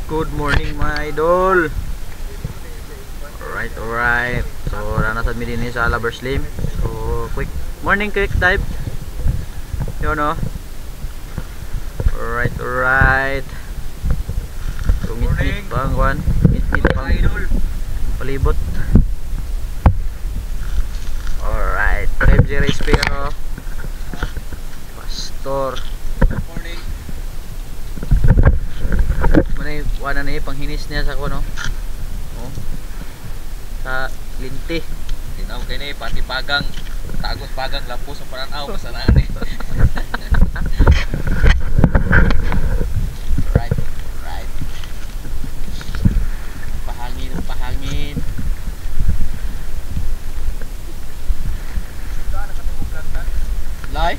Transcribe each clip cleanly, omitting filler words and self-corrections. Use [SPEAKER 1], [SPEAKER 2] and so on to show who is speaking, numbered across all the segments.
[SPEAKER 1] Good morning mga idol. Alright. So nanasad mi din sa Lover Slim. So quick dive. Yun no. Alright. So ngit pang kwan. Ngit pang idol. Palibot. Alright. MJ Respero. Pastor. Wala na panghinis niya sa kuno. Oh. Sa linti.
[SPEAKER 2] Tinaw kay ni pati pagang tagos pagang lapos sa pananaw kasanaan ni. Right. Pahangin. Lai.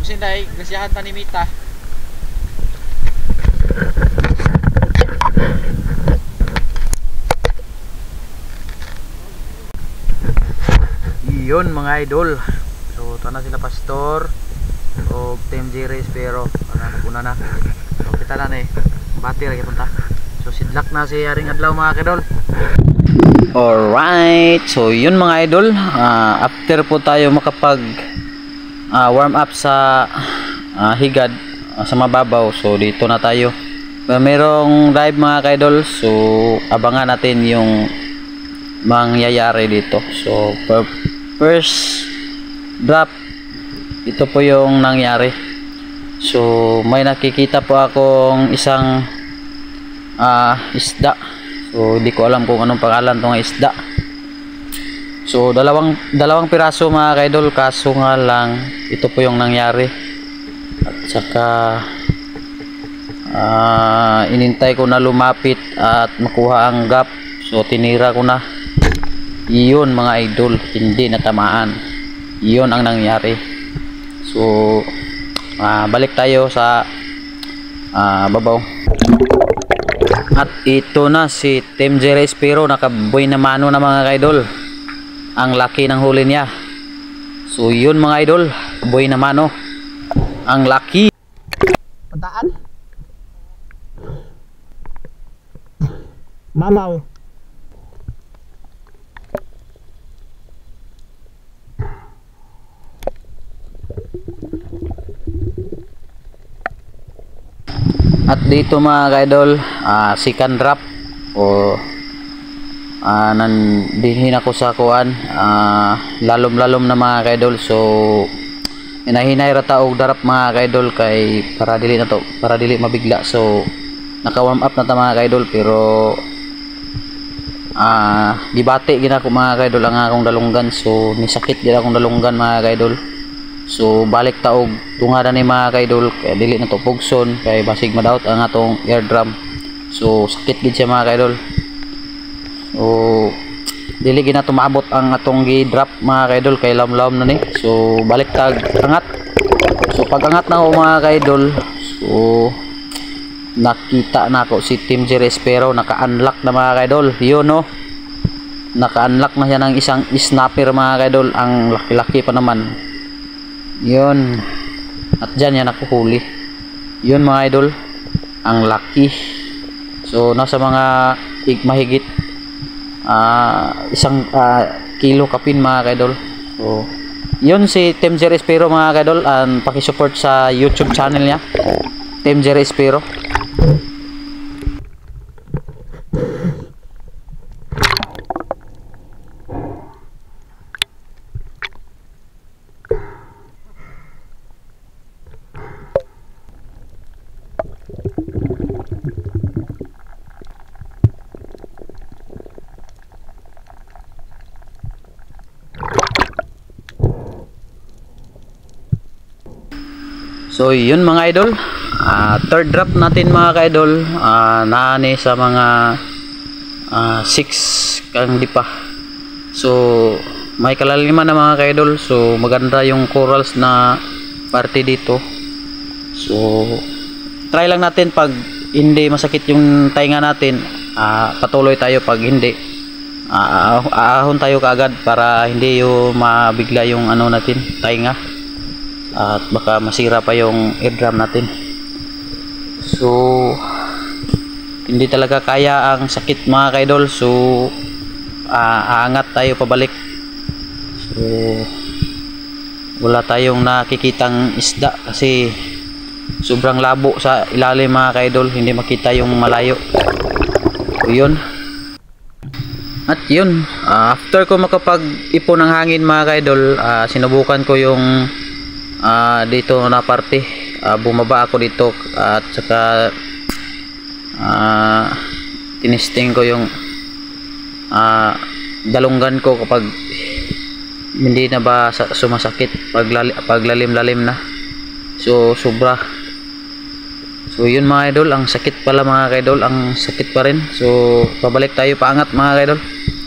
[SPEAKER 2] Sinday gasiyahan ta ni Mita.
[SPEAKER 1] Yun mga idol. So ito na sila Pastor o Team J Respero. Una na. So kita lang bati lagi punta. So sidlak na si Aring Adlaw mga idol. Alright. So yun mga idol, after po tayo makapag warm up sa higad sa mababaw. So dito na tayo. Merong dive mga idol. So abangan natin yung mangyayari dito. So first drop, ito po yung nangyari. So may nakikita po akong isang isda. So hindi ko alam kung anong pangalan tong isda. So dalawang piraso mga kaidol, kaso nga lang ito po yung nangyari. At saka inintay ko na lumapit at makuha ang gap. So tinira ko na. Iyon mga idol, hindi natamaan. Iyon ang nangyari. So balik tayo sa babaw. At ito na si Team J Respero, nakaboy na mano na mga idol. Ang laki ng huli niya. So yun mga idol, boy na mano. Ang laki.
[SPEAKER 3] Pataan? Mamaw.
[SPEAKER 1] At dito mga kaidol, second drop o nandihin ako sa kuan, lalom na mga kaidol. So hinahinay ra ta og darap mga kaidol kay para dili mabigla. So naka warm up na ta mga kaidol, pero gibati gina ko mga kaidol ang akong dalunggan. So nisakit gina akong dalunggan mga kaidol. So balik taog tungada ni mga kaidol, kaya dili na to pugson kay basig madaot ang atong eardrum. So sakit gid siya mga kaidol. So dili gid na to maabot ang atong gi-drop mga kaidol kay lam na ni. So balik tag angat. So pag angat na ko mga kaidol, so nakita na ako si Team J Respero, naka-unlock na mga kaidol. Yun no, naka-unlock na siya ng isang snapper mga kaidol. Ang laki-laki pa naman. Yun. At dyan yan nakuhuli. Yun mga idol, ang laki. So nasa mga mahigit isang kilo kapin mga idol. So yun si Team J Respero mga idol. Pakisupport sa YouTube channel niya, Team J Respero. So yun mga idol, third drop natin mga ka-idol. Naani sa mga 6 kang di pa. So may kalaliman na mga ka-idol. So maganda yung corals na parte dito. So try lang natin, pag hindi masakit yung tainga natin, patuloy tayo. Pag hindi, ahon tayo kaagad para hindi yung mabigla yung ano natin, tainga, at baka masira pa yung eardrum natin. So hindi talaga kaya ang sakit mga kaidol. So aangat tayo pabalik. So wala tayong nakikitang isda kasi sobrang labo sa ilalim mga kaidol, hindi makita yung malayo. So yun. At yun, after ko makapag-ipon ng hangin mga kaidol, sinubukan ko yung dito na parte. Bumaba ako dito at saka tinesting ko yung dalunggan ko kapag hindi na ba sumasakit paglalim-lalim na. So sobra. So yun mga idol, ang sakit pala mga kaidol, ang sakit pa rin. So pabalik tayo paangat mga kaidol.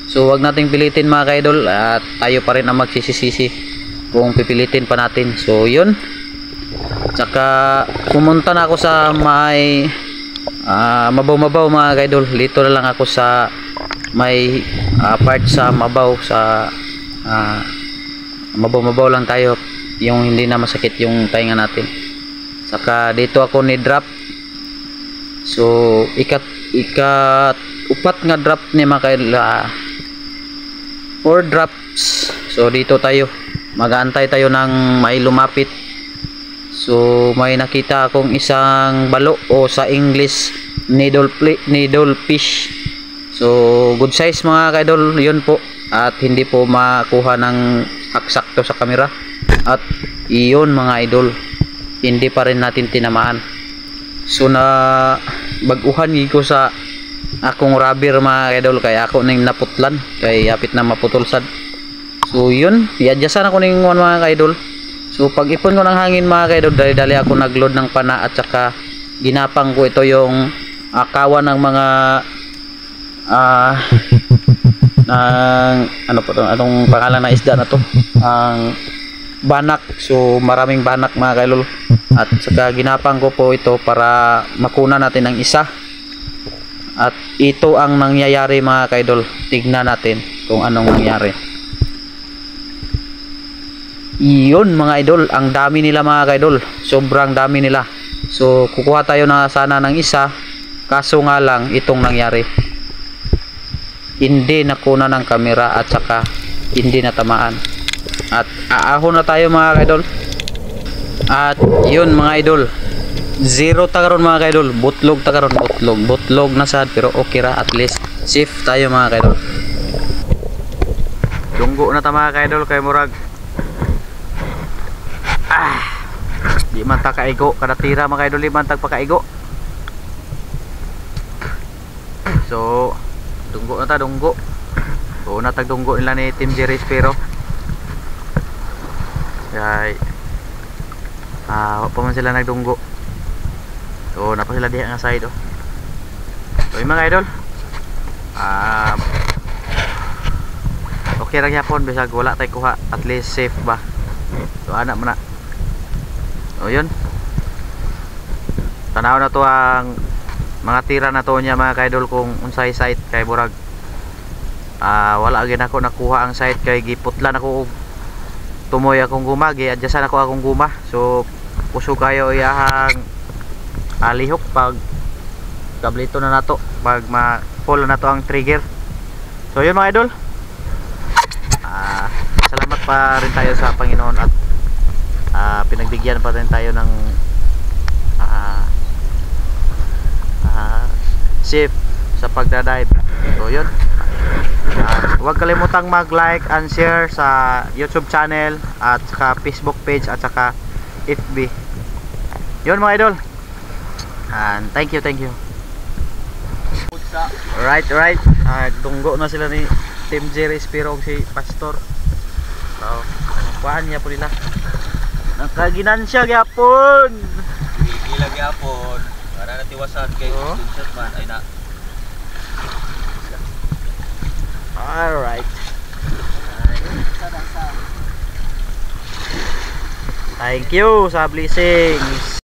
[SPEAKER 1] So wag nating pilitin mga kaidol, at tayo pa rin ang magsisisi kung pipilitin pa natin. So yun. Tsaka pumunta na ako sa may mabaw-mabaw mga kaidol. Dito na lang ako sa may part sa mabaw, sa mabaw-mabaw lang tayo, yung hindi na masakit yung tainga natin. Saka dito ako ni drop. So upat nga drop ni mga kaidol, 4 drops. So dito tayo mag-aantay tayo ng may lumapit. So may nakita akong isang balo, o sa English needle fish. So good size mga kaidol, yun po. At hindi po makuha ng haksakto sa kamera. At iyon mga idol, hindi pa rin natin tinamaan. So na baguhan ko sa akong rubber mga idol, kaya ako nang naputlan, kay yapit na maputulsad. So yun, i-adjustan ako ng mga idol. So pag ipon ko ng hangin mga idol, dali-dali ako nagload ng pana, at saka ginapang ko ito yung kawan ng mga ng anong pangalan na isda na to, ang banak. So maraming banak mga kaidol, at saka ginapang ko po ito para makuna natin ang isa. At ito ang nangyayari mga kaidol, tignan natin kung anong nangyari. Iyon mga idol, ang dami nila mga kaidol, sobrang dami nila. So kukuha tayo na sana ng isa, kaso nga lang itong nangyari, hindi nakuna ng kamera at saka hindi natamaan. At aahon na tayo mga kaidol. At yun mga idol, zero takaron mga kaidol, butlog takaron, butlog na sad, pero okay ra, at least safe tayo mga kaidol. Dunggo na ta mga kaidol, kay murag di man ta kaigo kada tira mga kaidol, di man ta pakaigo. So dunggo na ta, dunggo. So natag dunggo nila ni Team Jerry pero kay pa man sila nagdunggo. So napa sila diha nga side oh. So yung mga idol, okay ra gyapon bisag wala tay kuha, at least safe ba. So ana man na. So yun, tanaw na to ang mga tira na to niya mga kaidol, kung unsay site kay burag wala gyud ako nakuha ang site, kay giputlan ako og tumoy akong guma, gi-adjustan ako akong guma. So kusog kayo iyahang lihok pag kablito na nato, pag ma-pull na to ang trigger. So yun mga idol, salamat pa rin tayo sa Panginoon, at pinagbigyan pa rin tayo ng safe sa pagdadive. So yun, huwag kalimutang mag-like and share sa YouTube channel, at saka Facebook page, at saka FB. Yun mga idol, and thank you. Right, dunggo na sila ni Team Jerry pero si Pastor. So kuhaan niya po nila, nakaginansya gyapon,
[SPEAKER 2] Gila gyapon para natiwasan kay screenshot man ay na.
[SPEAKER 1] Alright, thank you sa blessings.